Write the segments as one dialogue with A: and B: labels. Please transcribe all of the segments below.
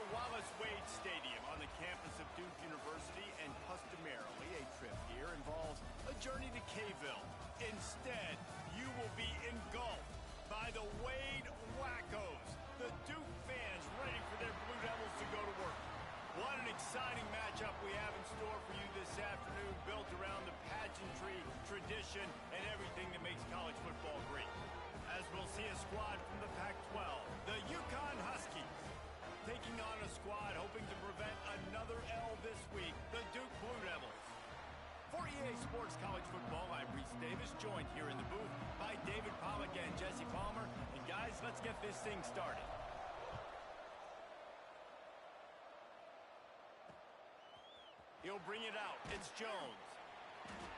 A: Wallace Wade Stadium on the campus of Duke University, and customarily a trip here involves a journey to K-ville. Instead, you will be engulfed by the Wade Wackos, the Duke fans ready for their Blue Devils to go to work. What an exciting matchup we have in store for you this afternoon, built around the pageantry, tradition, and everything that makes college football great. As we'll see a squad from the Pac-12, the UConn Huskies, taking on a squad hoping to prevent another L this week, the Duke Blue Devils. For EA Sports College Football, I'm Reese Davis, joined here in the booth by David Pollack and Jesse Palmer. And guys, let's get this thing started. He'll bring it out. It's Jones.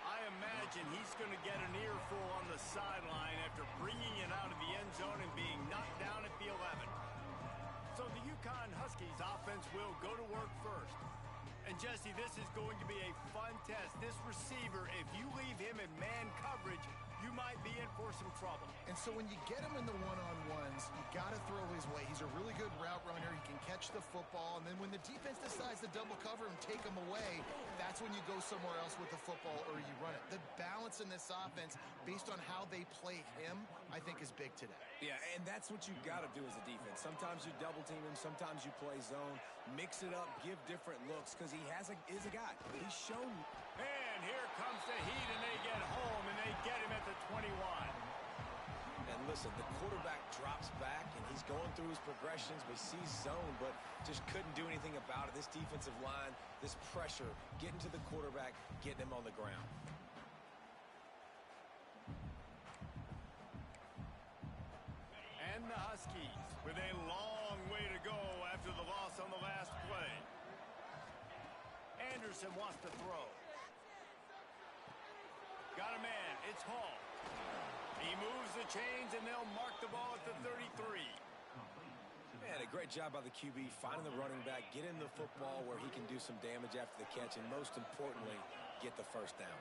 A: I imagine he's going to get an earful on the sideline after bringing it out of the end zone and being knocked down at the 11. So the UConn Huskies offense will go to work first. And Jesse, this is going to be a fun test. This receiver, if you leave him in man coverage, you might be in for some trouble.
B: And so when you get him in the one-on-ones, you got to throw his way. He's a really good route runner. He can catch the football. And then when the defense decides to double cover him, take him away, that's when you go somewhere else with the football or you run it. The balance in this offense, based on how they play him, I think is big today.
C: Yeah, and that's what you got to do as a defense. Sometimes you double team him, sometimes you play zone, mix it up, give different looks, because he is a guy. He's shown.
A: And here comes the heat, and they get home, and they get him at the 21.
C: And listen, the quarterback drops back, and he's going through his progressions. We see zone, but just couldn't do anything about it. This defensive line, this pressure, getting to the quarterback, getting him on the ground.
A: And the Huskies with a long way to go after the loss on the last play. Anderson wants to throw. Got a man. It's Hall. He moves the chains, and they'll mark the ball at the 33.
C: Man, a great job by the QB, finding the running back, getting the football where he can do some damage after the catch, and most importantly, get the first down.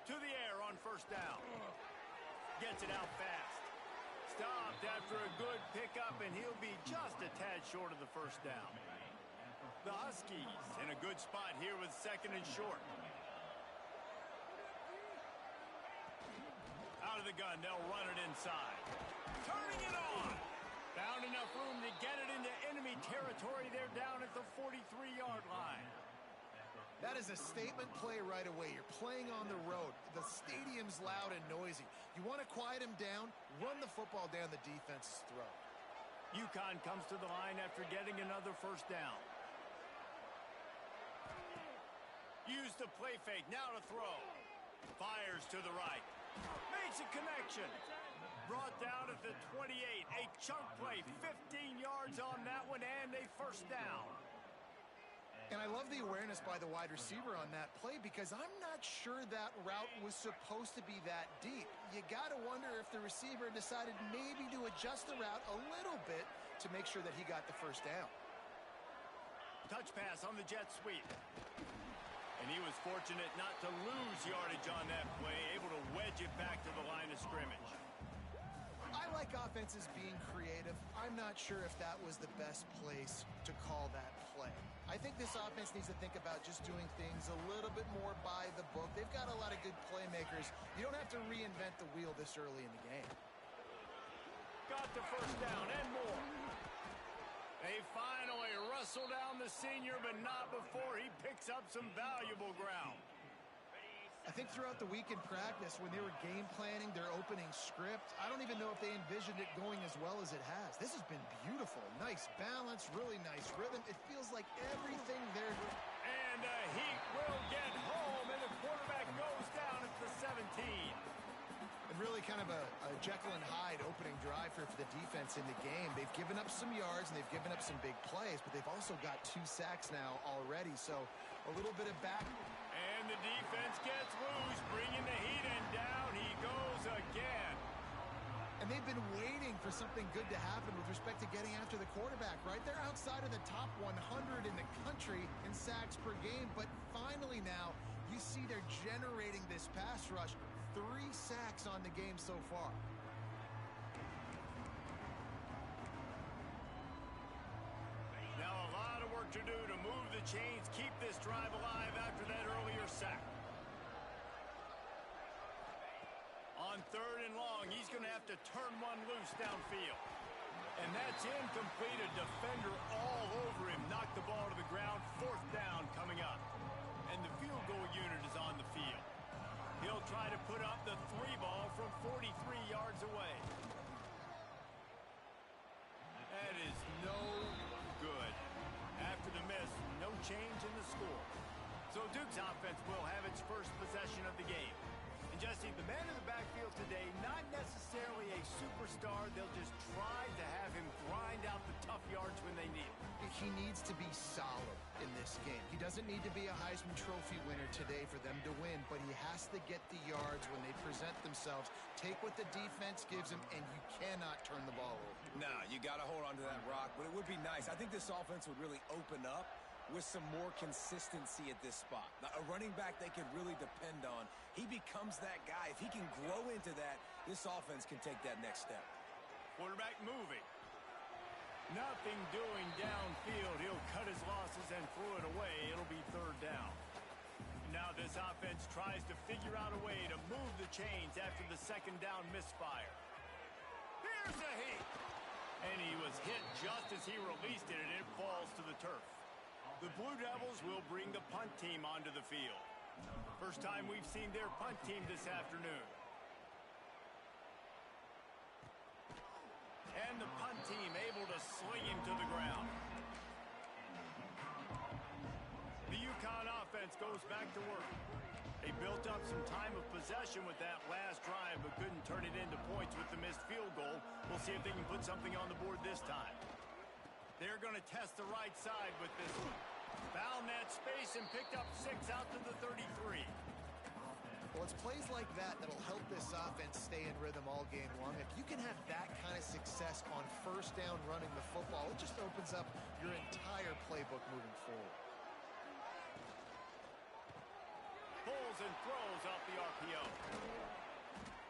A: To the air on first down. Gets it out fast. Stopped after a good pickup, and he'll be just a tad short of the first down. The Huskies in a good spot here with second and short. Out of the gun, they'll run it inside. Turning it on. Found enough room to get it into enemy territory. They're down at the 43-yard line.
B: That is a statement play right away. You're playing on the road. The stadium's loud and noisy. You want to quiet him down, run the football down the defense's throat.
A: UConn comes to the line after getting another first down. Use the play fake, now to throw. Fires to the right. Makes a connection. Brought down at the 28. A chunk play, 15 yards on that one, and a first down.
B: And I love the awareness by the wide receiver on that play, because I'm not sure that route was supposed to be that deep. You got to wonder if the receiver decided maybe to adjust the route a little bit to make sure that he got the first down.
A: Touch pass on the jet sweep. And he was fortunate not to lose yardage on that play, able to wedge it back to the line of scrimmage.
B: I like offenses being creative. I'm not sure if that was the best place to call that play. I think this offense needs to think about just doing things a little bit more by the book. They've got a lot of good playmakers. You don't have to reinvent the wheel this early in the game.
A: Got the first down and more. They finally wrestle down the senior, but not before he picks up some valuable ground.
B: I think throughout the week in practice, when they were game planning their opening script, I don't even know if they envisioned it going as well as it has. This has been beautiful. Nice balance, really nice rhythm. It feels like everything there.
A: And the Heat will get home, and the quarterback goes down at the 17.
B: And really kind of a Jekyll and Hyde opening drive for the defense in the game. They've given up some yards, and they've given up some big plays, but they've also got 2 sacks now already. So a little bit of back.
A: And the defense gets loose, bringing the Heat, and down he goes again.
B: And they've been waiting for something good to happen with respect to getting after the quarterback, right? They're outside of the top 100 in the country in sacks per game, but finally now you see they're generating this pass rush. 3 sacks on the game so far.
A: to do to move the chains, keep this drive alive after that earlier sack. On 3rd and long, he's going to have to turn one loose downfield. And that's incomplete. A defender all over him. Knocked the ball to the ground. 4th down coming up. And the field goal unit is on the field. He'll try to put up the 3 ball from 43 yards away. That is no good. After the miss, no change in the score. So Duke's offense will have its first possession of the game. And Jesse, the man in the backfield today, not necessarily a superstar. They'll just try to have him grind out the tough yards when they need it.
B: He needs to be solid in this game. He doesn't need to be a Heisman Trophy winner today for them to win, but he has to get the yards when they present themselves. Take what the defense gives him, and you cannot turn the ball over.
C: Nah, you got to hold on to that rock, but it would be nice. I think this offense would really open up with some more consistency at this spot. Now, a running back they can really depend on. He becomes that guy. If he can grow into that, this offense can take that next step.
A: Quarterback moving. Nothing doing downfield. He'll cut his losses and throw it away. It'll be 3rd down. Now this offense tries to figure out a way to move the chains after the 2nd down misfire. Here's a hit. And he was hit just as he released it, and it falls to the turf. The Blue Devils will bring the punt team onto the field. First time we've seen their punt team this afternoon. And the punt team able to sling him to the ground. The UConn offense goes back to work. They built up some time of possession with that last drive, but couldn't turn it into points with the missed field goal. We'll see if they can put something on the board this time. They're going to test the right side with this one. Found that space and picked up 6 out to the 33.
B: Well, it's plays like that that'll help this offense stay in rhythm all game long. If you can have that kind of success on 1st down running the football, it just opens up your entire playbook moving forward.
A: Pulls and throws off the RPO.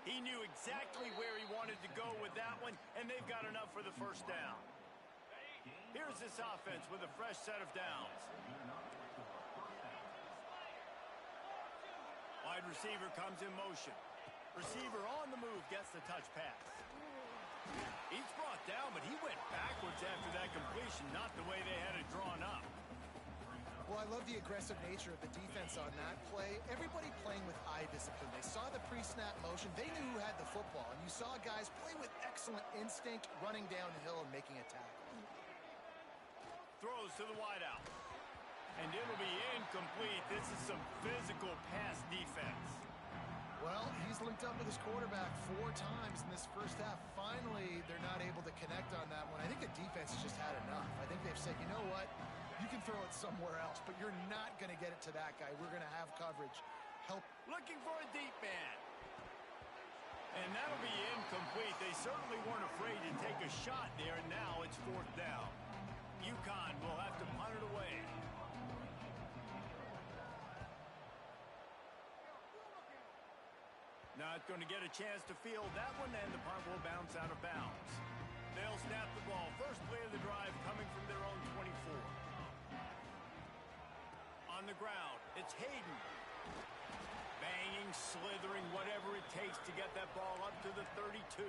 A: He knew exactly where he wanted to go with that one, and they've got enough for the 1st down. Here's this offense with a fresh set of downs. Wide receiver comes in motion. Receiver on the move gets the touch pass. He's brought down, but he went backwards after that completion, not the way they had it drawn up.
B: Well, I love the aggressive nature of the defense on that play. Everybody playing with eye discipline. They saw the pre-snap motion. They knew who had the football. And you saw guys play with excellent instinct, running downhill and making a tackle.
A: Throws to the wideout. And it'll be incomplete. This is some physical pass defense.
B: Well, he's linked up with his quarterback 4 times in this first half. Finally, they're not able to connect on that one. I think the defense has just had enough. I think they've said, you know what? You can throw it somewhere else, but you're not going to get it to that guy. We're going to have coverage. Help.
A: Looking for a deep man. And that'll be incomplete. They certainly weren't afraid to take a shot there, and now it's 4th down. UConn will have to punt it away. Not going to get a chance to field that one, and the punt will bounce out of bounds. They'll snap the ball. First play of the drive coming from their own 24. On the ground, it's Hayden. Banging, slithering, whatever it takes to get that ball up to the 32.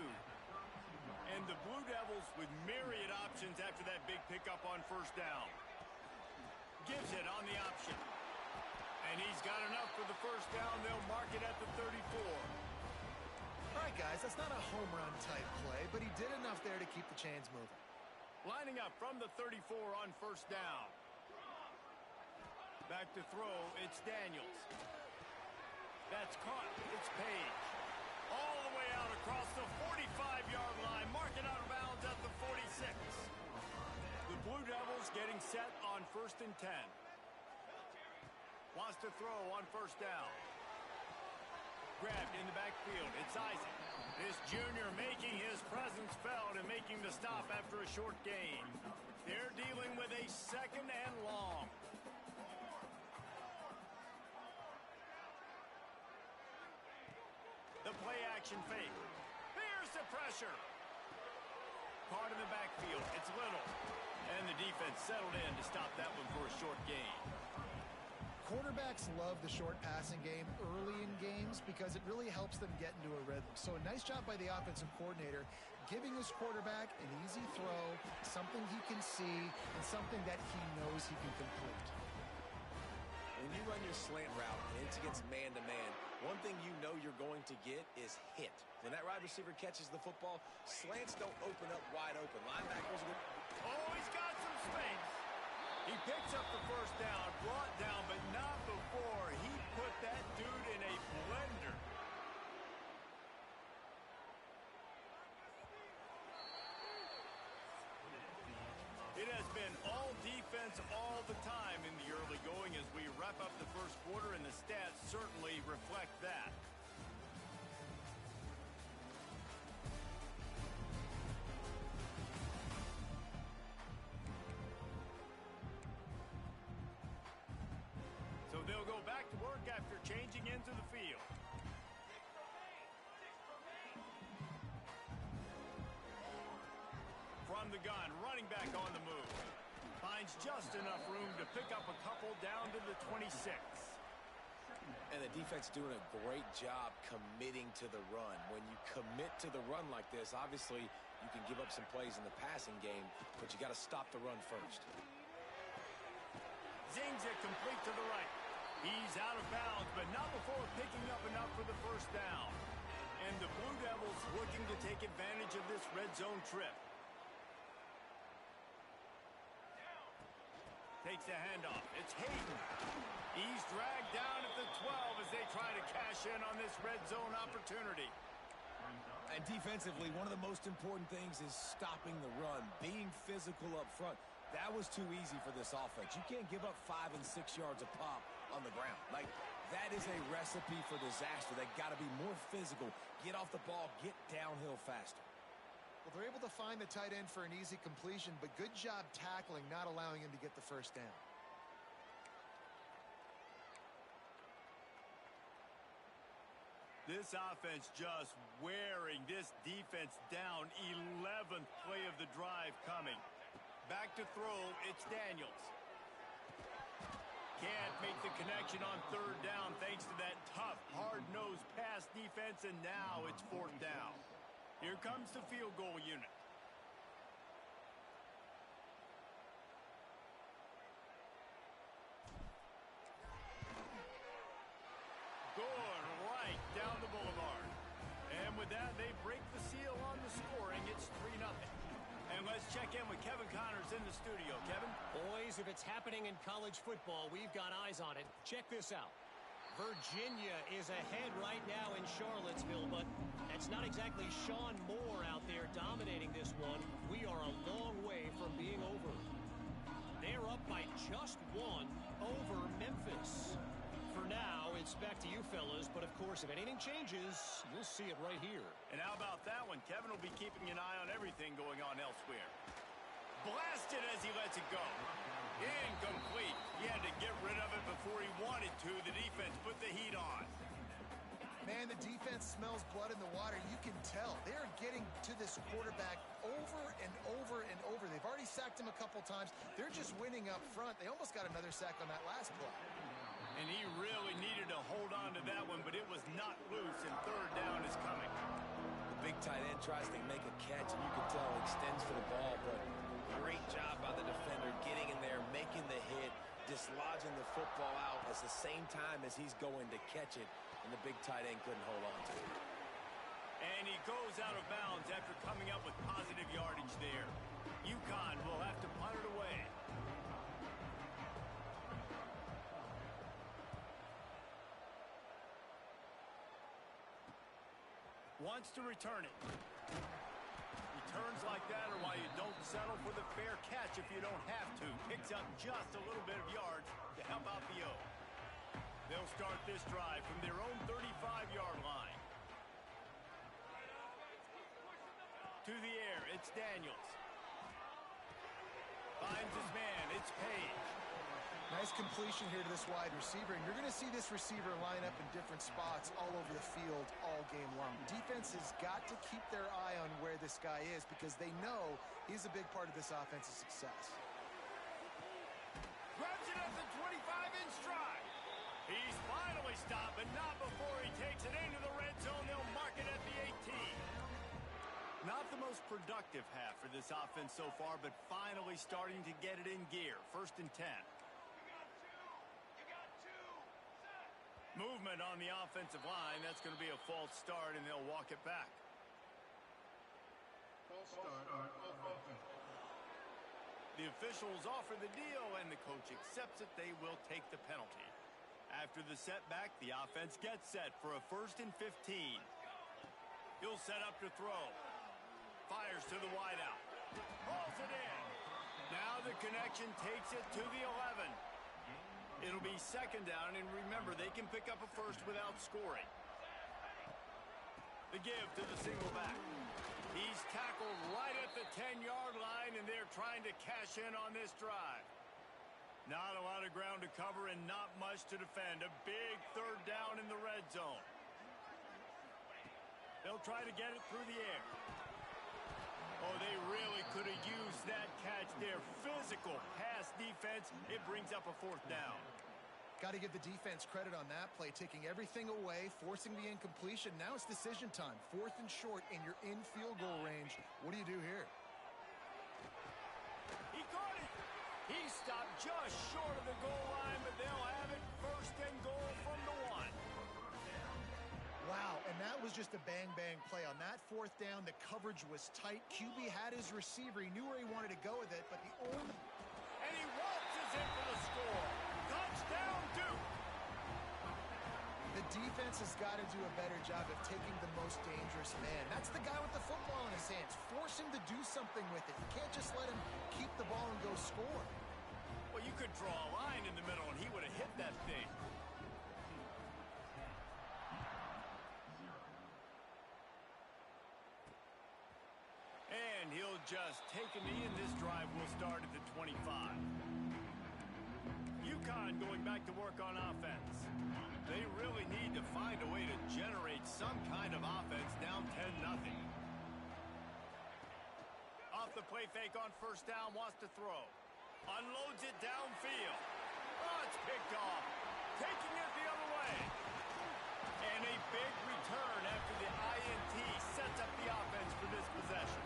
A: And the Blue Devils with myriad options after that big pickup on 1st down. Gives it on the option. And he's got enough for the 1st down. They'll mark it at the 34.
B: All right, guys, that's not a home run type play, but he did enough there to keep the chains moving.
A: Lining up from the 34 on 1st down. Back to throw, it's Daniels. That's caught, it's Page. All the way out across the 45-yard line. Mark it out of bounds at the 46. The Blue Devils getting set on 1st and 10. Wants to throw on 1st down. Grabbed in the backfield. It's Isaac. This junior making his presence felt and making the stop after a short gain. They're dealing with a 2nd and long. The play action fake. Here's the pressure. Caught in the backfield. It's Little. And the defense settled in to stop that one for a short gain.
B: Quarterbacks love the short passing game early in games because it really helps them get into a rhythm. So a nice job by the offensive coordinator giving his quarterback an easy throw, something he can see, and something that he knows he can complete.
C: When you run your slant route and it's against man-to-man, one thing you know you're going to get is hit. When that wide receiver catches the football, slants don't open up wide open. Linebackers will...
A: Oh, he's got some space. He picks up the first down, brought down, but not before he put that dude in a blender. It has been all defense all the time in the early going as we wrap up the first quarter, and the stats certainly reflect that. So they'll go back to work after changing into the field. From the gun, running back on the move. Finds just enough room to pick up a couple down to the 26.
C: And the defense doing a great job committing to the run. When you commit to the run like this, obviously you can give up some plays in the passing game, but you got to stop the run first.
A: Zings it complete to the right. He's out of bounds, but not before picking up enough for the first down. And the Blue Devils looking to take advantage of this red zone trip. Takes the handoff. It's Hayden. He's dragged down at the 12 as they try to cash in on this red zone opportunity.
C: And defensively, one of the most important things is stopping the run, being physical up front. That was too easy for this offense. You can't give up 5 and 6 yards a pop on the ground. Like, that is a recipe for disaster. They got to be more physical, get off the ball, get downhill faster.
B: Well, they're able to find the tight end for an easy completion, but good job tackling, not allowing him to get the first down.
A: This offense just wearing this defense down. 11th play of the drive coming. Back to throw, it's Daniels. Can't make the connection on third down thanks to that tough, hard-nosed pass defense, and now it's fourth down. Here comes the field goal unit. Good right down the boulevard. And with that, they break the seal on the scoring. It's 3-0. And let's check in with Kevin Connors in the studio. Kevin?
D: Boys, if it's happening in college football, we've got eyes on it. Check this out. Virginia is ahead right now in Charlottesville, but that's not exactly Sean Moore out there dominating this one. We are a long way from being over. They're up by just one over Memphis. For now, it's back to you fellas, but of course, if anything changes, you'll see it right here.
A: And how about that one? Kevin will be keeping an eye on everything going on elsewhere. Blasted as he lets it go. Incomplete. He had to get rid of it before he wanted to. The defense put the heat on.
B: Man, the defense smells blood in the water. You can tell. They're getting to this quarterback over and over and over. They've already sacked him a couple times. They're just winning up front. They almost got another sack on that last play.
A: And he really needed to hold on to that one, but it was not loose, and third down is coming.
C: The big tight end tries to make a catch, and you can tell he extends for the ball, but great job by the defender getting in there, making the hit, dislodging the football out at the same time as he's going to catch it, and the big tight end couldn't hold on to it.
A: And he goes out of bounds after coming up with positive yardage there. UConn will have to punt it away. Wants to return it. Returns like that are why you don't settle for the fair catch if you don't have to. Picks up just a little bit of yards to help out the O. They'll start this drive from their own 35-yard line. To the air, it's Daniels. Finds his man, it's Page.
B: Nice completion here to this wide receiver, and you're going to see this receiver line up in different spots all over the field all game long. Defense has got to keep their eye on where this guy is because they know he's a big part of this offensive success.
A: Grabs it at the 25 in stride. He's finally stopped, but not before he takes it into the red zone. They'll mark it at the 18. Not the most productive half for this offense so far, but finally starting to get it in gear. 1st and 10. Movement on the offensive line. That's going to be a false start, and they'll walk it back.
E: False start on offense.
A: The officials offer the deal, and the coach accepts it. They will take the penalty. After the setback, the offense gets set for a 1st and 15. He'll set up to throw. Fires to the wideout. Hauls it in. Now the connection takes it to the 11. It'll be 2nd down, and remember, they can pick up a first without scoring. The give to the single back. He's tackled right at the 10-yard line, and they're trying to cash in on this drive. Not a lot of ground to cover and not much to defend. A big 3rd down in the red zone. They'll try to get it through the air. Oh, they really could have used that catch there. Physical pass defense. It brings up a 4th down.
B: Got to give the defense credit on that play, taking everything away, forcing the incompletion. Now it's decision time. 4th and short, and you're in field goal range. What do you do here?
A: He caught it. He stopped just short of the goal line, but they'll have it 1st and goal from the 1.
B: Wow, and that was just a bang-bang play. On that 4th down, the coverage was tight. QB had his receiver. He knew where he wanted to go with it, but the only...
A: And he waltzes in for the score. Touchdown, Duke!
B: The defense has got to do a better job of taking the most dangerous man. That's the guy with the football in his hands. Force him to do something with it. You can't just let him keep the ball and go score.
A: Well, you could draw a line in the middle, and he would have hit that thing. And he'll just take a knee, and this drive will start at the 25. UConn going back to work on offense. They really need to find a way to generate some kind of offense down 10-0. Off the play fake on 1st down, wants to throw. Unloads it downfield. Oh, it's picked off. Taking it the other way. And a big return after the INT sets up the offense for this possession.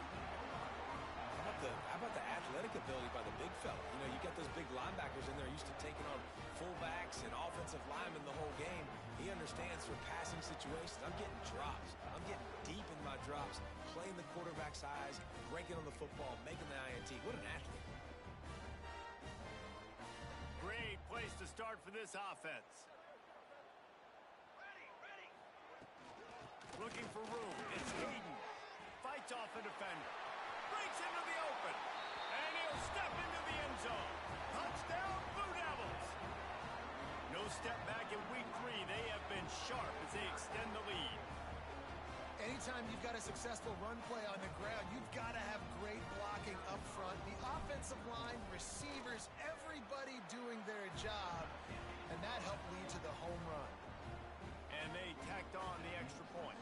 C: How about the athletic ability by the big fella? You know, you got those big linebackers in there used to taking on fullbacks and offensive linemen the whole game. He understands for passing situations. I'm getting drops. I'm getting deep in my drops, playing the quarterback's eyes, breaking on the football, making the INT. What an athlete.
A: Great place to start for this offense. Looking for room. It's Hayden. Fights off a defender. Breaks into the open. And he'll step into the end zone. Touchdown, Blue Devils. No step back in week 3. They have been sharp as they extend the lead.
B: Anytime you've got a successful run play on the ground, you've got to have great blocking up front. The offensive line, receivers, everybody doing their job. And that helped lead to the home run.
A: And they tacked on the extra point.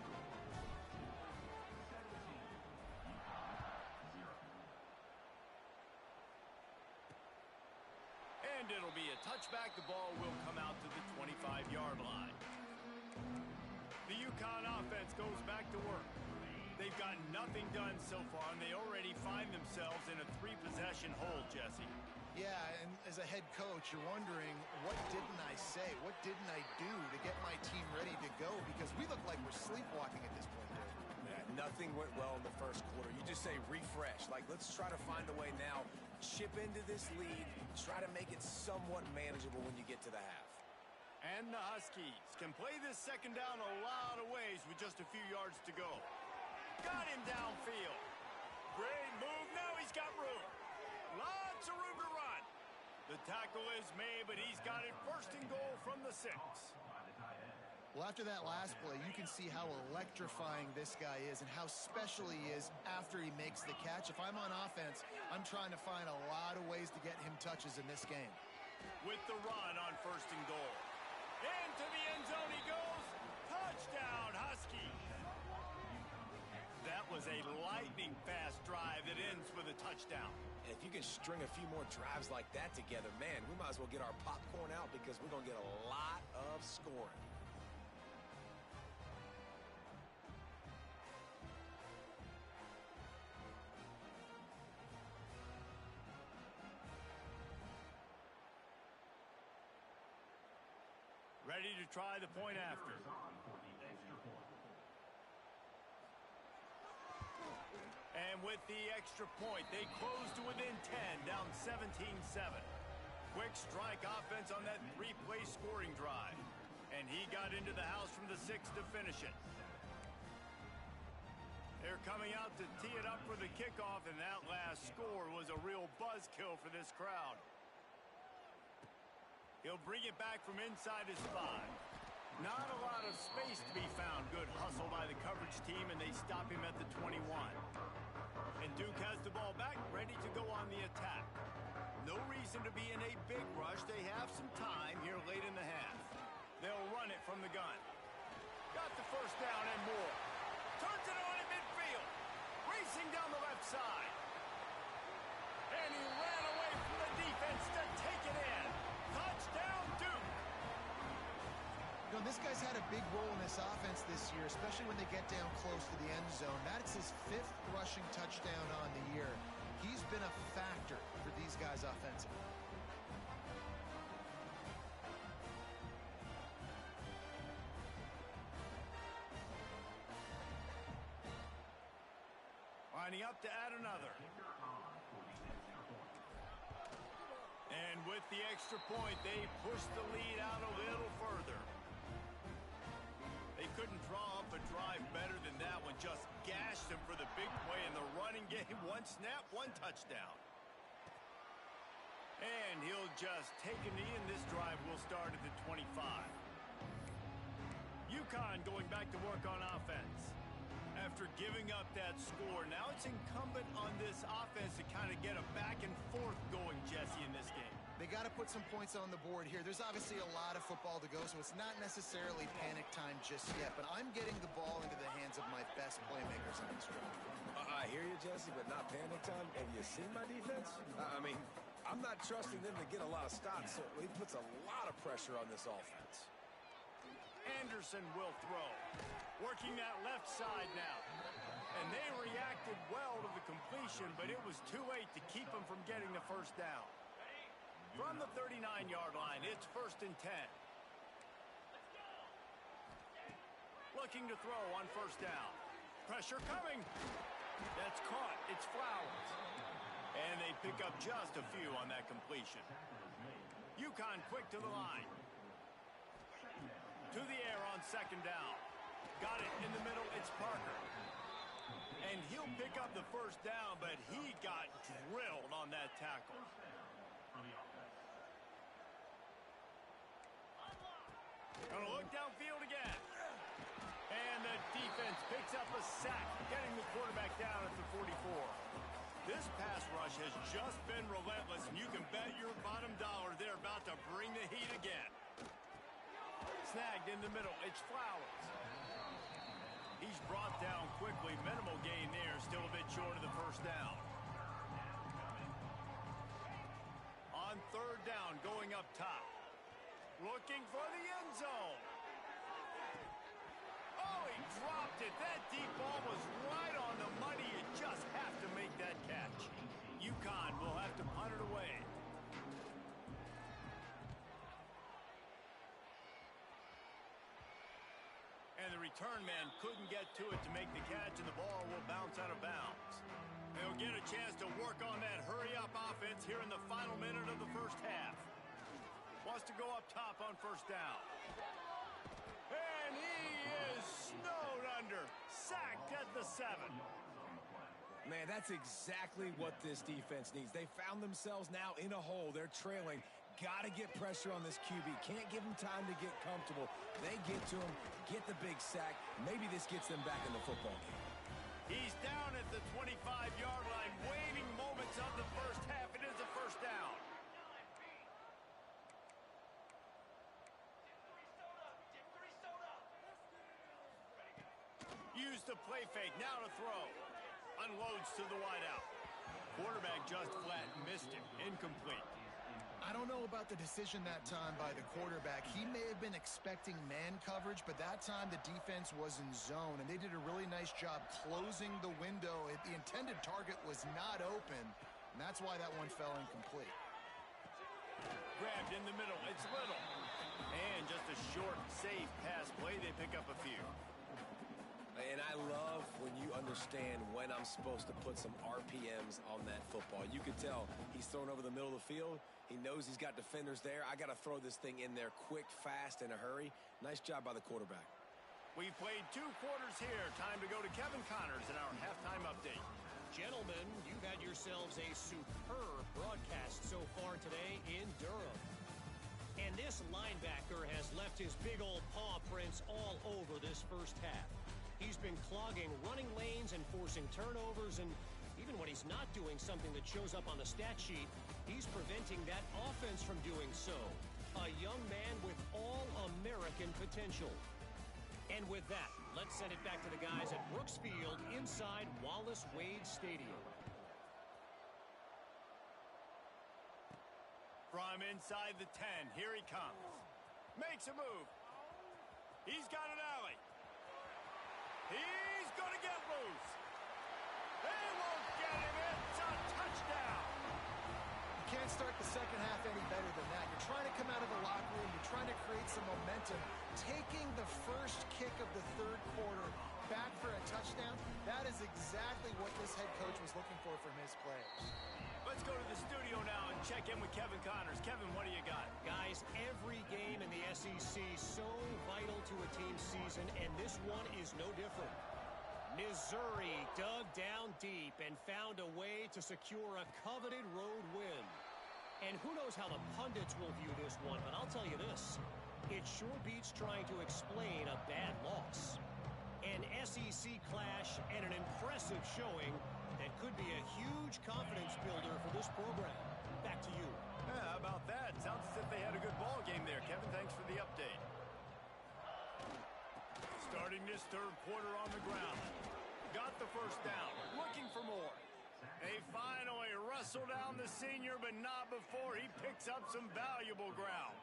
A: And it'll be a touchback. The ball will come out to the 25-yard line. The UConn offense goes back to work. They've got nothing done so far, and they already find themselves in a 3-possession hole, Jesse.
B: Yeah, and as a head coach, you're wondering, what didn't I say? What didn't I do to get my team ready to go? Because we look like we're sleepwalking at this point, Dave.
C: Yeah, nothing went well in the 1st quarter. You just say refresh. Like, let's try to find a way now. Chip into this lead. Try to make it somewhat manageable when you get to the half.
A: And the Huskies can play this 2nd down a lot of ways with just a few yards to go. Got him downfield. Great move. Now he's got room. Lots of room to run. The tackle is made, but he's got it 1st and goal from the 6.
B: Well, after that last play, you can see how electrifying this guy is and how special he is after he makes the catch. If I'm on offense, I'm trying to find a lot of ways to get him touches in this game.
A: with the run on 1st and goal. Into the end zone he goes. Touchdown, Husky. That was a lightning-fast drive that ends with a touchdown.
C: And if you can string a few more drives like that together, man, we might as well get our popcorn out because we're going to get a lot of scoring.
A: Ready to try the point after. And with the extra point, they close to within 10, down 17-7. Quick strike offense on that 3-play scoring drive. And he got into the house from the 6 to finish it. They're coming out to tee it up for the kickoff, and that last score was a real buzzkill for this crowd. He'll bring it back from inside his 5. Not a lot of space to be found. Good hustle by the coverage team, and they stop him at the 21. And Duke has the ball back, ready to go on the attack. No reason to be in a big rush. They have some time here late in the half. They'll run it from the gun. Got the first down and more. Turns it on in midfield. Racing down the left side. And he ran away from the defense to take it in. Touchdown, Duke.
B: You know, this guy's had a big role in this offense this year, especially when they get down close to the end zone. That's his 5th rushing touchdown on the year. He's been a factor for these guys offensively.
A: Lining up to add another. And with the extra point, they push the lead out a little further. They couldn't draw up a drive better than that one. Just gashed him for the big play in the running game. 1 snap, 1 touchdown. And he'll just take a knee, and this drive will start at the 25. UConn going back to work on offense. After giving up that score, now it's incumbent on this offense to kind of get a back and forth going, Jesse, in this game.
B: They got to put some points on the board here. There's obviously a lot of football to go, so it's not necessarily panic time just yet, but I'm getting the ball into the hands of my best playmakers on this drive.
C: I hear you, Jesse, but not panic time. Have you seen my defense? I mean, I'm not trusting them to get a lot of stops, so he puts a lot of pressure on this offense.
A: Anderson will throw. Working that left side now. And they reacted well to the completion, but it was too late to keep them from getting the first down. From the 39-yard line, it's 1st and 10. Looking to throw on 1st down. Pressure coming. That's caught. It's Flowers. And they pick up just a few on that completion. UConn quick to the line. To the air on 2nd down. Got it in the middle. It's Parker. And he'll pick up the first down, but he got drilled on that tackle. Gonna look downfield again. And the defense picks up a sack, getting the quarterback down at the 44. This pass rush has just been relentless, and you can bet your bottom dollar they're about to bring the heat again. Snagged in the middle. It's Flowers. He's brought down quickly. Minimal gain there. Still a bit short of the first down. On 3rd down, going up top. Looking for the end zone. Oh, he dropped it. That deep ball was right on the money. You just have to make that catch. UConn will have to punt it away. And the return man couldn't get to it to make the catch, and the ball will bounce out of bounds. They'll get a chance to work on that hurry-up offense here in the final minute of the first half. Wants to go up top on 1st down. And he is snowed under. Sacked at the 7.
C: Man, that's exactly what this defense needs. They found themselves now in a hole. They're trailing. Got to get pressure on this QB. Can't give him time to get comfortable. They get to him, get the big sack. Maybe this gets them back in the football game.
A: He's down at the 25-yard line. Waning moments of the first half. It is a first down. use the play fake. Now to throw. Unloads to the wideout. Quarterback just flat missed him. Incomplete.
B: I don't know about the decision that time by the quarterback. He may have been expecting man coverage, but that time the defense was in zone, and they did a really nice job closing the window. The intended target was not open, and that's why that one fell incomplete.
A: Grabbed in the middle. It's Little. And just a short, safe pass play. They pick up a few.
C: And I love when you understand when I'm supposed to put some RPMs on that football. You can tell he's thrown over the middle of the field. He knows he's got defenders there. I got to throw this thing in there quick, fast, in a hurry. Nice job by the quarterback.
A: We've played 2 quarters here. Time to go to Kevin Connors in our halftime update.
D: Gentlemen, you've had yourselves a superb broadcast so far today in Durham. And this linebacker has left his big old paw prints all over this first half. He's been clogging running lanes and forcing turnovers, and even when he's not doing something that shows up on the stat sheet, he's preventing that offense from doing so. A young man with all-American potential. And with that, let's send it back to the guys at Brooks Field inside Wallace Wade Stadium.
A: From inside the 10, here he comes. Makes a move. He's got an alley. He's going to get loose. They won't get him. It's a touchdown.
B: You can't start the second half any better than that. You're trying to come out of the locker room. You're trying to create some momentum. Taking the first kick of the third quarter back for a touchdown, that is exactly what this head coach was looking for from his players.
A: Let's go to the studio now and check in with Kevin Connors. Kevin, what do you got?
D: Guys, every game in the SEC so vital to a team's season, and this one is no different. Missouri dug down deep and found a way to secure a coveted road win. And who knows how the pundits will view this one, but I'll tell you this. It sure beats trying to explain a bad loss. An SEC clash and an impressive showing that could be a huge confidence builder for this program. Back to you.
A: Yeah, how about that? Sounds as if they had a good ball game there. Kevin, thanks for the update. Starting this third quarter on the ground. Got the first down. Looking for more. They finally wrestle down the senior, but not before he picks up some valuable ground.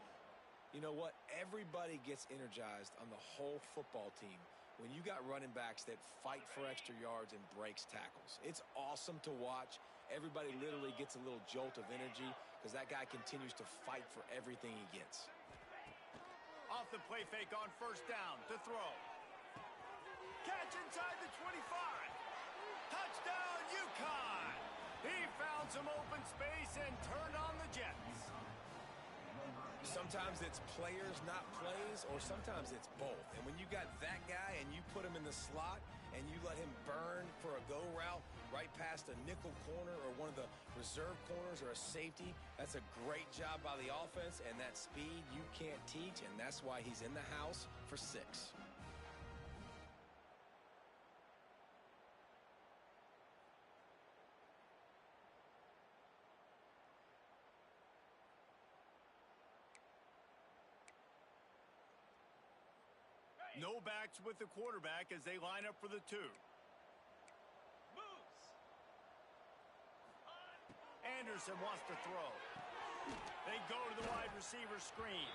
C: You know what? Everybody gets energized on the whole football team when you got running backs that fight for extra yards and breaks tackles. It's awesome to watch. Everybody literally gets a little jolt of energy because that guy continues to fight for everything he gets.
A: Off the play fake on first down to throw. Catch inside the 25. Touchdown, UConn. He found some open space and turned on the Jets.
C: Sometimes it's players, not plays, or sometimes it's both. And when you got that guy and you put him in the slot and you let him burn for a go route right past a nickel corner or one of the reserve corners or a safety, that's a great job by the offense, and that speed you can't teach, and that's why he's in the house for 6.
A: No backs with the quarterback as they line up for the 2. Anderson wants to throw. They go to the wide receiver screen.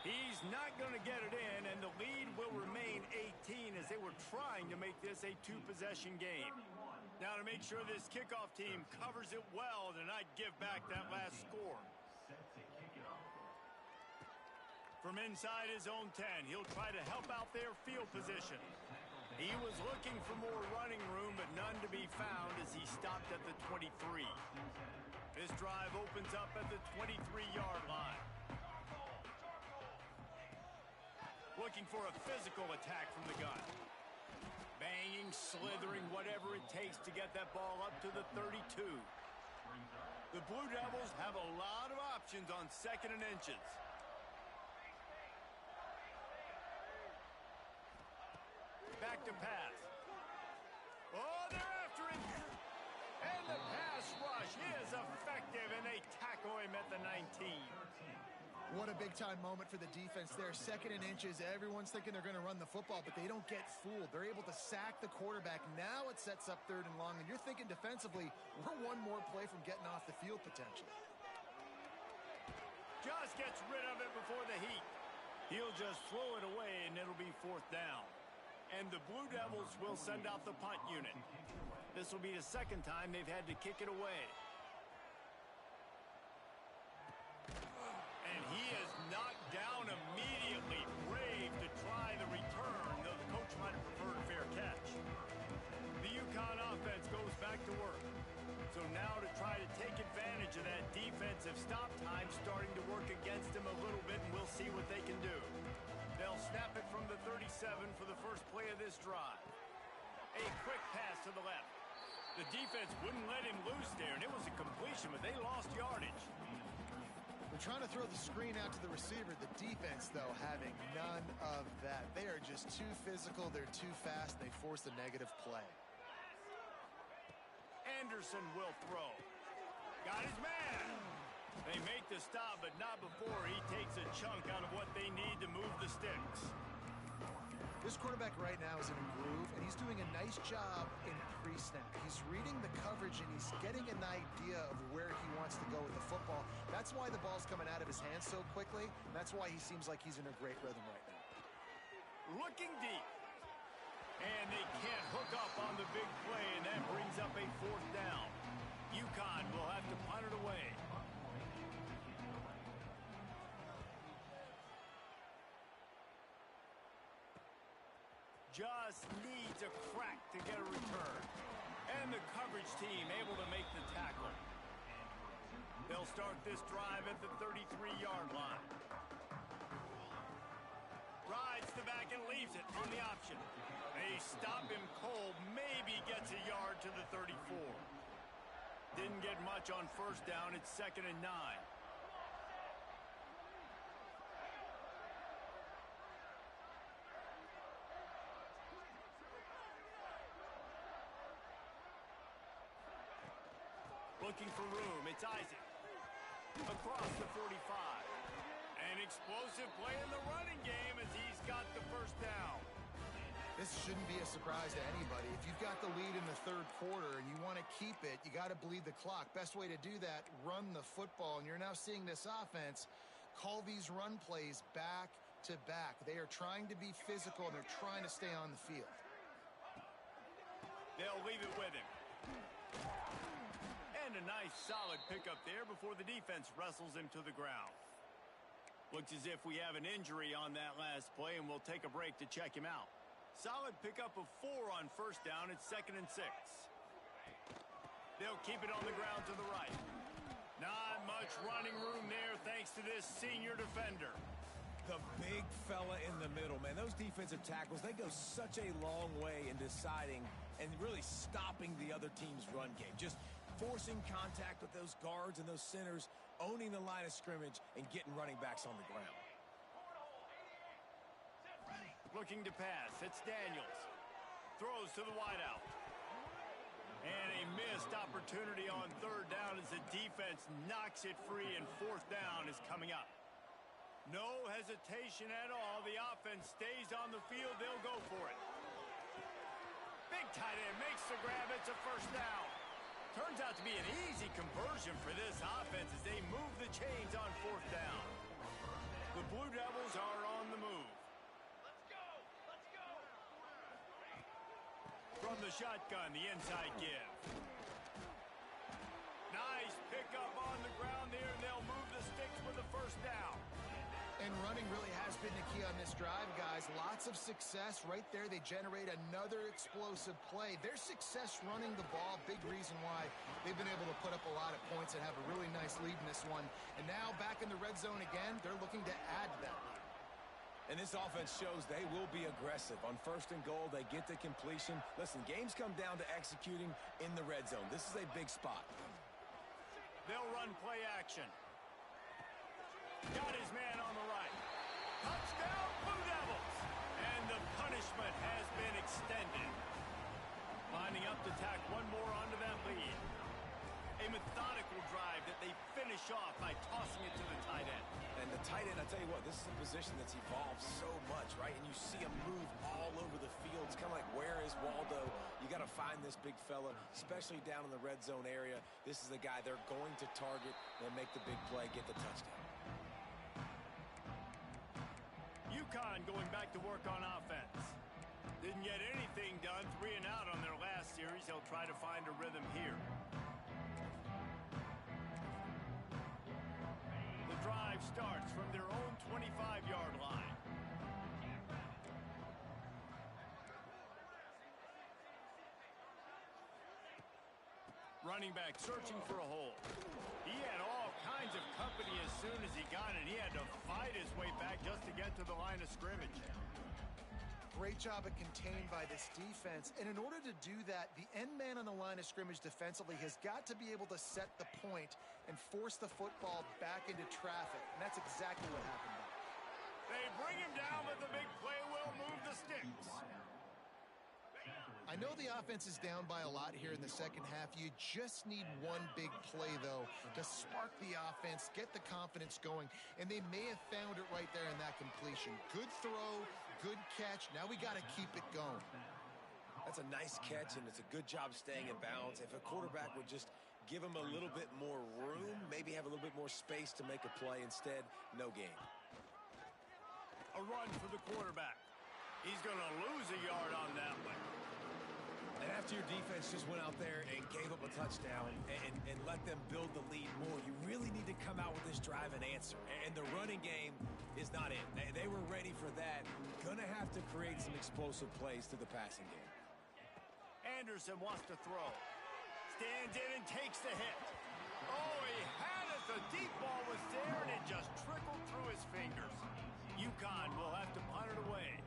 A: He's not going to get it in, and the lead will remain 18 as they were trying to make this a 2-possession game. Now to make sure this kickoff team covers it well to not give back that last score. From inside his own 10, he'll try to help out their field position. He was looking for more running room, but none to be found as he stopped at the 23. This drive opens up at the 23-yard line. Looking for a physical attack from the gun. Banging, slithering, whatever it takes to get that ball up to the 32. The Blue Devils have a lot of options on 2nd and inches. Back to pass. Oh, they're after him. And the pass rush is effective, and they tackle him at the 19.
B: What a big-time moment for the defense there. 2nd and inches. Everyone's thinking they're going to run the football, but they don't get fooled. They're able to sack the quarterback. Now it sets up 3rd and long, and you're thinking defensively, we're one more play from getting off the field potentially.
A: Just gets rid of it before the heat. He'll just throw it away, and it'll be 4th down. And the Blue Devils will send out the punt unit. This will be the 2nd time they've had to kick it away. And he is knocked down immediately. Brave to try the return, though the coach might have preferred a fair catch. The UConn offense goes back to work. So now to try to take advantage of that defensive stop time starting to work against him a little bit, and we'll see what they can do. They'll snap it from the 37 for the first play of this drive. A quick pass to the left. The defense wouldn't let him loose there, and it was a completion, but they lost yardage.
B: They're trying to throw the screen out to the receiver. The defense, though, having none of that. They are just too physical. They're too fast. They force the negative play.
A: Anderson will throw. Got his man. They make the stop, but not before he takes a chunk out of what they need to move the sticks.
B: This quarterback right now is in a groove, and he's doing a nice job in pre-snap. He's reading the coverage, and he's getting an idea of where he wants to go with the football. That's why the ball's coming out of his hands so quickly, and that's why he seems like he's in a great rhythm right now.
A: Looking deep. And they can't hook up on the big play, and that brings up a 4th down. UConn will have to punt it away. Just needs a crack to get a return. And the coverage team able to make the tackle. They'll start this drive at the 33-yard line. Rides the back and leaves it on the option. They stop him cold, maybe gets a yard to the 34. Didn't get much on 1st down. It's 2nd and 9. Looking for room. It's Isaac. Across the 45. An explosive play in the running game as he's got the 1st down.
B: This shouldn't be a surprise to anybody. If you've got the lead in the 3rd quarter and you want to keep it, you got to bleed the clock. Best way to do that, run the football. And you're now seeing this offense call these run plays back to back. They are trying to be physical, and they're trying to stay on the field.
A: They'll leave it with him. And a nice solid pickup there before the defense wrestles him to the ground. Looks as if we have an injury on that last play, and we'll take a break to check him out. Solid pickup of 4 on 1st down. It's 2nd and 6. They'll keep it on the ground to the right. Not much running room there thanks to this senior defender.
C: The big fella in the middle, man. Those defensive tackles, they go such a long way in deciding and really stopping the other team's run game. Just forcing contact with those guards and those centers, owning the line of scrimmage, and getting running backs on the ground.
A: Looking to pass. It's Daniels. Throws to the wideout. And a missed opportunity on 3rd down as the defense knocks it free, and 4th down is coming up. No hesitation at all. The offense stays on the field. They'll go for it. Big tight end makes the grab. It's a 1st down. Turns out to be an easy conversion for this offense as they move the chains on 4th down. The Blue Devils are on the move.
F: Let's go! Let's go!
A: From the shotgun, the inside give. Nice pickup on the ground there, and they'll move the sticks with the 1st down.
B: And running really has been the key on this drive, guys. Lots of success right there. They generate another explosive play. Their success running the ball, big reason why they've been able to put up a lot of points and have a really nice lead in this one. And now back in the red zone again, they're looking to add to that lead.
C: And this offense shows they will be aggressive. On 1st and goal, they get the completion. Listen, games come down to executing in the red zone. This is a big spot.
A: They'll run play action. Got his man on the right. Touchdown, Blue Devils! And the punishment has been extended. Lining up to tack one more onto that lead. A methodical drive that they finish off by tossing it to the tight end.
C: And the tight end tell you what, this is a position that's evolved so much, right? And you see him move all over the field. It's kind of like, where is Waldo? You got to find this big fella, especially down in the red zone area. This is the guy they're going to target and make the big play, get the touchdown.
A: UConn going back to work on offense. Didn't get anything done, 3 and out on their last series. They'll try to find a rhythm here. The drive starts from their own 25-yard line. Running back searching for a hole. He had all kinds of company as soon as he got it. He had to fight his way back just to get to the line of scrimmage.
B: Great job of contained by this defense. And in order to do that, the end man on the line of scrimmage defensively has got to be able to set the point and force the football back into traffic. And that's exactly what happened.
A: They bring him down, but the big play will move the sticks.
B: I know the offense is down by a lot here in the second half. You just need one big play, though, to spark the offense, get the confidence going, and they may have found it right there in that completion. Good throw, good catch. Now we got to keep it going.
C: That's a nice catch, and it's a good job staying in bounds. If a quarterback would just give him a little bit more room, maybe have a little bit more space to make a play. Instead, no gain.
A: A run for the quarterback. He's going to lose a yard on that one.
C: And after your defense just went out there and gave up a touchdown and let them build the lead more, you really need to come out with this drive and answer. And the running game is not it. They were ready for that. Gonna have to create some explosive plays to the passing game.
A: Anderson wants to throw. Stands in and takes the hit. Oh, he had it. The deep ball was there, and it just trickled through his fingers. UConn will have to punt it away.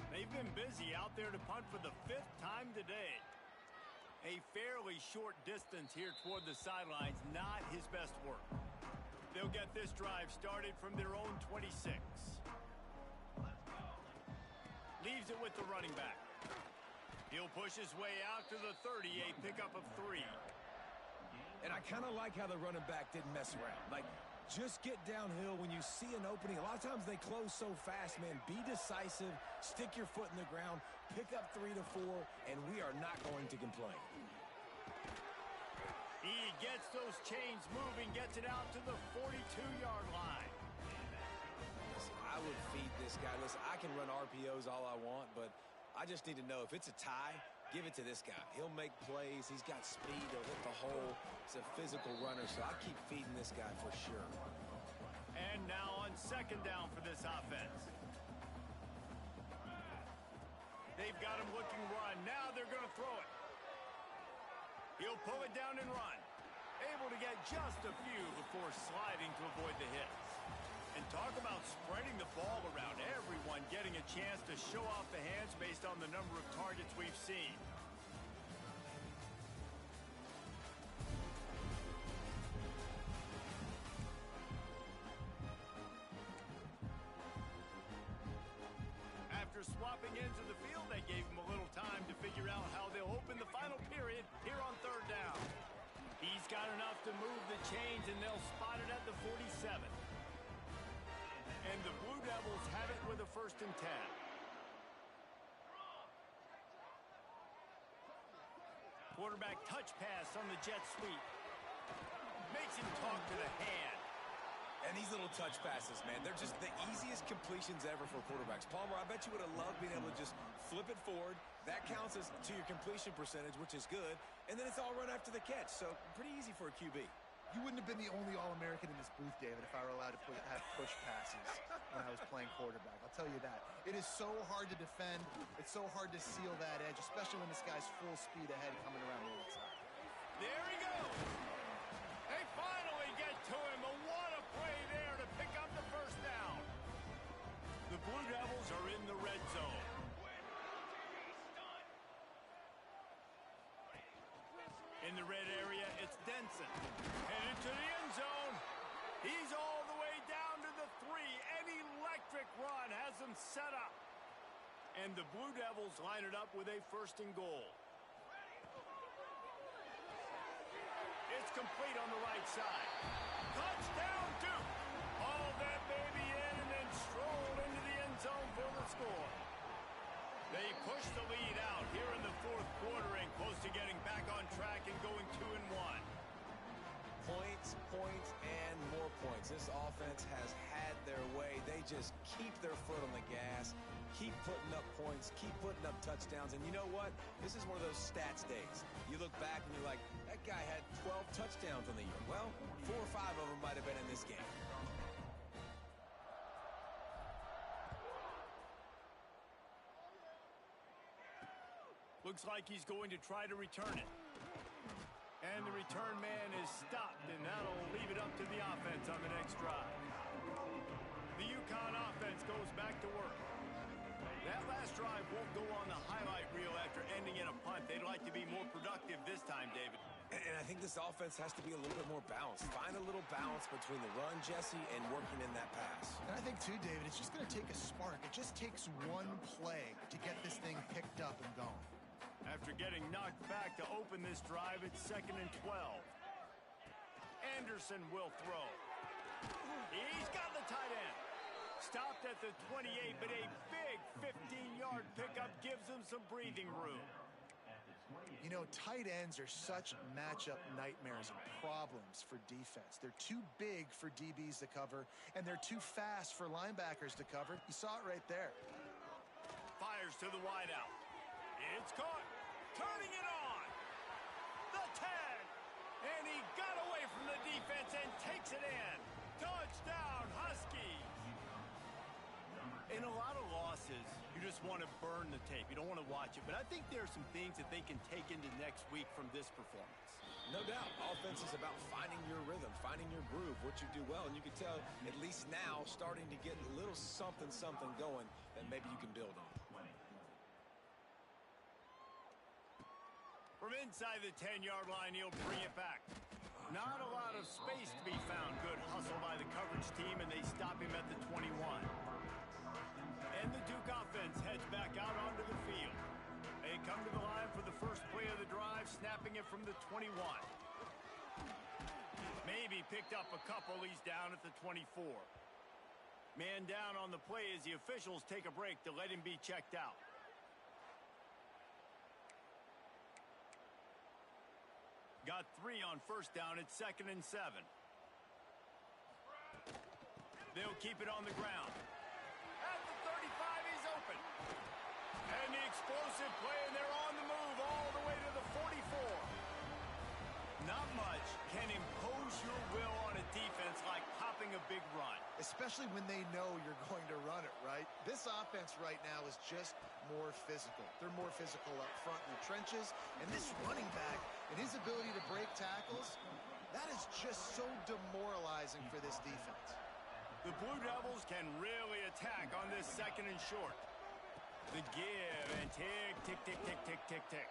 A: They've been busy out there to punt for the 5th time today. A fairly short distance here toward the sidelines, not his best work. They'll get this drive started from their own 26. Leaves it with the running back. He'll push his way out to the 30, a pickup of 3.
C: And I kind of like how the running back didn't mess around. Like, just get downhill when you see an opening. A lot of times they close so fast, man. Be decisive, stick your foot in the ground, pick up 3 to 4, and we are not going to complain.
A: He gets those chains moving, gets it out to the 42-yard line.
C: Listen, I would feed this guy. Listen, I can run RPOs all I want, but I just need to know if it's a tie, give it to this guy. He'll make plays. He's got speed. He'll hit the hole. He's a physical runner, so I keep feeding this guy for sure.
A: And now on 2nd down for this offense. They've got him looking run. Now they're going to throw it. He'll pull it down and run. Able to get just a few before sliding to avoid the hits. And talk about spreading the ball around. Everyone getting a chance to show off the hands based on the number of targets we've seen. After swapping into the field, they gave him a little time to figure out how they'll open the final period here on 3rd down. He's got enough to move the chains, and they'll spot it at the 47. And the Blue Devils have it with a 1st and 10. Quarterback touch pass on the jet sweep. Makes him talk to the hand.
C: And these little touch passes, man, they're just the easiest completions ever for quarterbacks. Palmer, I bet you would have loved being able to just flip it forward. That counts as to your completion percentage, which is good. And then it's all run after the catch. So pretty easy for a QB.
B: You wouldn't have been the only All-American in this booth, David, if I were allowed to have push passes when I was playing quarterback. I'll tell you that. It is so hard to defend. It's so hard to seal that edge, especially when this guy's full speed ahead coming around the outside.
A: There he goes. They finally get to him. And what a play there to pick up the 1st down. The Blue Devils are in the red zone. In the red area, it's Denson. Headed to the end zone. He's all the way down to the 3. An electric run has him set up. And the Blue Devils line it up with a 1st and goal. It's complete on the right side. Touchdown, Duke. All that baby in, and
C: points, points, and more points. This offense has had their way. They just keep their foot on the gas, keep putting up points, keep putting up touchdowns. And you know what? This is one of those stats days. You look back and you're like, that guy had 12 touchdowns on the year. Well, 4 or 5 of them might have been in this game.
A: Looks like he's going to try to return it. And the return man is stopped, and that'll leave it up to the offense on the next drive. The UConn offense goes back to work. That last drive won't go on the highlight reel after ending in a punt. They'd like to be more productive this time, David.
C: And I think this offense has to be a little bit more balanced. Find a little balance between the run, Jesse, and working in that pass.
B: And I think, too, David, it's just going to take a spark. It just takes one play to get this thing picked up and going.
A: After getting knocked back to open this drive, it's 2nd and 12. Anderson will throw. He's got the tight end. Stopped at the 28, but a big 15-yard pickup gives him some breathing room.
B: You know, tight ends are such matchup nightmares and problems for defense. They're too big for DBs to cover, and they're too fast for linebackers to cover. You saw it right there.
A: Fires to the wideout. It's caught. Turning it on. The 10. And he got away from the defense and takes it in. Touchdown, Huskies. In a lot of losses, you just want to burn the tape. You don't want to watch it. But I think there are some things that they can take into next week from this performance.
C: No doubt. Offense is about finding your rhythm, finding your groove, what you do well. And you can tell, at least now, starting to get a little something going that maybe you can build on.
A: From inside the 10-yard line, he'll bring it back. Not a lot of space to be found. Good hustle by the coverage team, and they stop him at the 21. And the Duke offense heads back out onto the field. They come to the line for the first play of the drive, snapping it from the 21. Maybe picked up a couple. He's down at the 24. Man down on the play as the officials take a break to let him be checked out. Got 3 on first down. It's 2nd and 7. They'll keep it on the ground. At the 35, he's open. And the explosive play, and they're on the move all the way to the 44. Not much can impose your will on a defense like popping a big run.
B: Especially when they know you're going to run it, right? This offense right now is just more physical. They're more physical up front in the trenches. And this running back and his ability to break tackles, that is just so demoralizing for this defense.
A: The Blue Devils can really attack on this 2nd and short. The give and tick, tick, tick, tick, tick, tick, tick.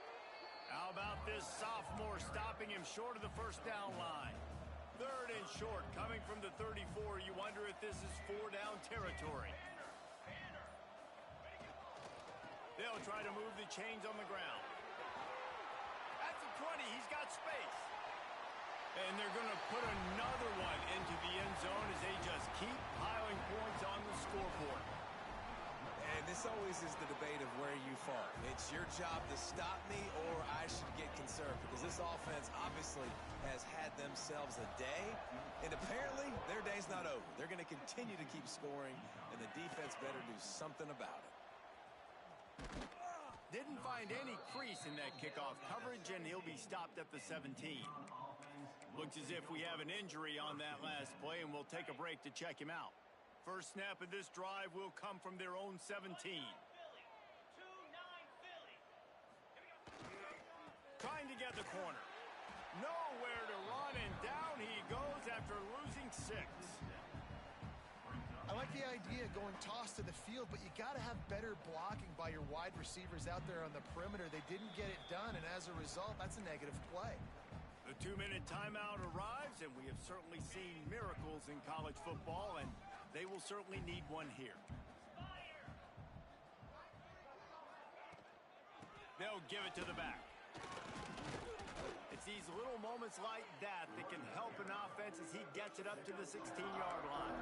A: How about this sophomore stopping him short of the first down line? 3rd and short coming from the 34. You wonder if this is 4-down territory. They'll try to move the chains on the ground. At the 20, he's got space. And they're going to put another one into the end zone as they just keep piling points on the scoreboard.
C: And this always is the debate of where you fall. It's your job to stop me or I should get conserved, because this offense obviously has had themselves a day, and apparently their day's not over. They're going to continue to keep scoring, and the defense better do something about it.
A: Didn't find any crease in that kickoff coverage, and he'll be stopped at the 17. Looks as if we have an injury on that last play, and we'll take a break to check him out. First snap of this drive will come from their own 17. Trying to get the corner. Nowhere to run, and down he goes after losing 6.
B: I like the idea of going toss to the field, but you got to have better blocking by your wide receivers out there on the perimeter. They didn't get it done, and as a result, that's a negative play.
A: The 2-minute timeout arrives, and we have certainly seen miracles in college football, and they will certainly need one here. They'll give it to the back. It's these little moments like that that can help an offense as he gets it up to the 16-yard line.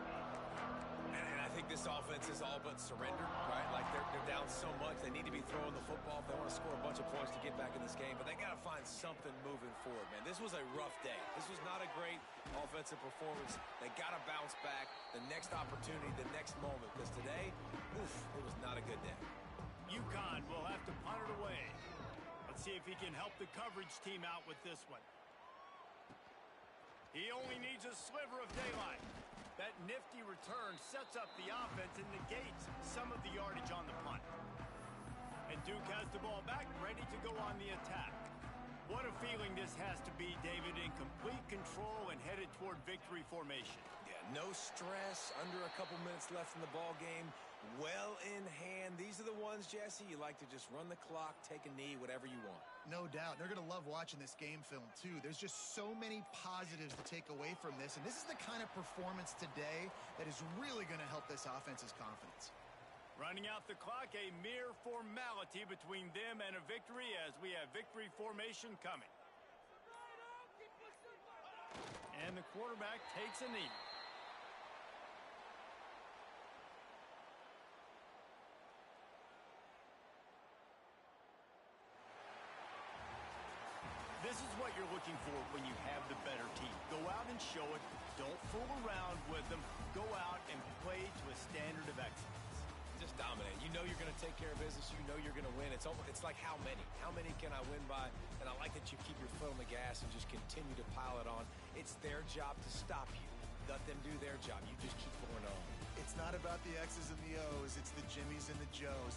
C: And I think think this offense is all but surrendered, right? Like they're down so much. They need to be throwing the football if they want to score a bunch of points to get back in this game. But they got to find something moving forward, man. This was a rough day. This was not a great offensive performance. They got to bounce back the next opportunity, the next moment. Because today, it was not a good day.
A: UConn will have to punt it away. Let's see if he can help the coverage team out with this one. He only needs a sliver of daylight. That nifty return sets up the offense and negates some of the yardage on the punt. And Duke has the ball back, ready to go on the attack. What a feeling this has to be, David, in complete control and headed toward victory formation.
C: Yeah, no stress, under a couple minutes left in the ball game. Well in hand. These are the ones, Jesse, you like to just run the clock, take a knee, whatever you want.
B: No doubt. They're going to love watching this game film, too. There's just so many positives to take away from this, and this is the kind of performance today that is really going to help this offense's confidence.
A: Running out the clock, a mere formality between them and a victory as we have victory formation coming. And the quarterback takes a knee. This is what you're looking for when you have the better team. Go out and show it. Don't fool around with them. Go out and play to a standard of excellence.
C: Just dominate. You know you're going to take care of business. You know you're going to win. It's like how many? How many can I win by? And I like that you keep your foot on the gas and just continue to pile it on. It's their job to stop you. Let them do their job. You just keep going on.
B: It's not about the X's and the O's. It's the Jimmies and the Joes.